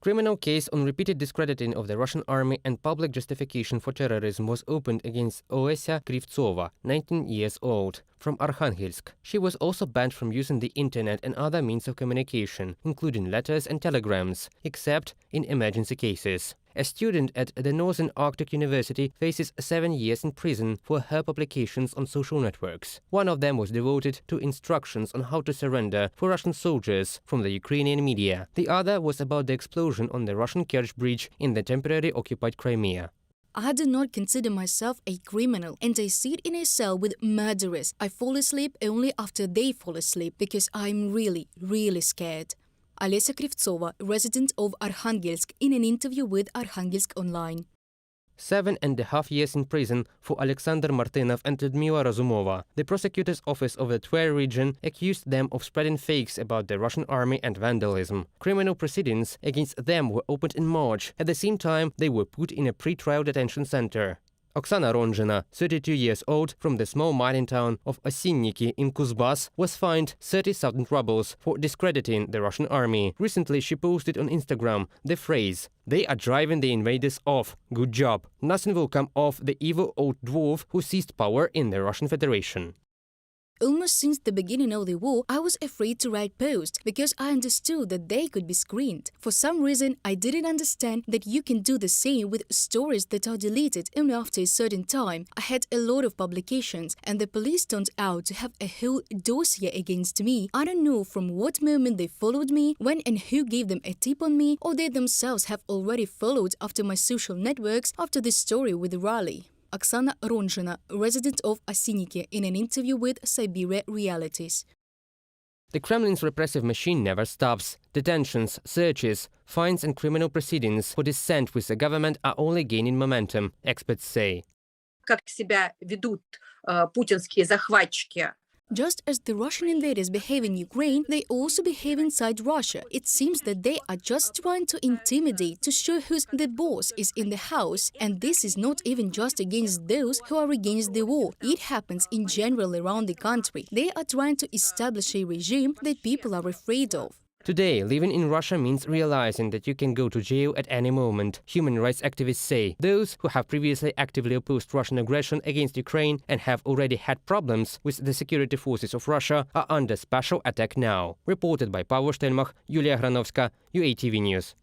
Criminal case on repeated discrediting of the Russian army and public justification for terrorism was opened against Olesya Krivtsova, 19 years old, from Arkhangelsk. She was also banned from using the internet and other means of communication, including letters and telegrams, except in emergency cases. A student at the Northern Arctic University faces 7 years in prison for her publications on social networks. One of them was devoted to instructions on how to surrender for Russian soldiers from the Ukrainian media. The other was about the explosion on the Russian Kerch Bridge in the temporarily occupied Crimea. I do not consider myself a criminal, and I sit in a cell with murderers. I fall asleep only after they fall asleep because I'm really, really scared. Olesya Krivtsova, resident of Arkhangelsk, in an interview with Arkhangelsk Online. 7.5 years in prison for Alexander Martynov and Lyudmila Razumova. The prosecutor's office of the Tver region accused them of spreading fakes about the Russian army and vandalism. Criminal proceedings against them were opened in March. At the same time, they were put in a pre-trial detention center. Oksana Ronzhina, 32 years old, from the small mining town of Osinniki in Kuzbas, was fined 30,000 rubles for discrediting the Russian army. Recently, she posted on Instagram the phrase, "They are driving the invaders off. Good job. Nothing will come of the evil old dwarf who seized power in the Russian Federation." Almost since the beginning of the war, I was afraid to write posts because I understood that they could be screened. For some reason, I didn't understand that you can do the same with stories that are deleted only after a certain time. I had a lot of publications, and the police turned out to have a whole dossier against me. I don't know from what moment they followed me, when and who gave them a tip on me, or they themselves have already followed after my social networks after the story with the rally. Oksana Ronzhina, resident of Osinniki, in an interview with Siberia Realities. The Kremlin's repressive machine never stops. Detentions, searches, fines and criminal proceedings for dissent with the government are only gaining momentum, experts say. Как себя ведут путинские захватчики. Just as the Russian invaders behave in Ukraine, they also behave inside Russia. It seems that they are just trying to intimidate, to show who's the boss is in the house. And this is not even just against those who are against the war. It happens in general around the country. They are trying to establish a regime that people are afraid of. Today, living in Russia means realizing that you can go to jail at any moment, human rights activists say. Those who have previously actively opposed Russian aggression against Ukraine and have already had problems with the security forces of Russia are under special attack now. Reported by Pavel Stelmach, Yulia Granovska, UATV News.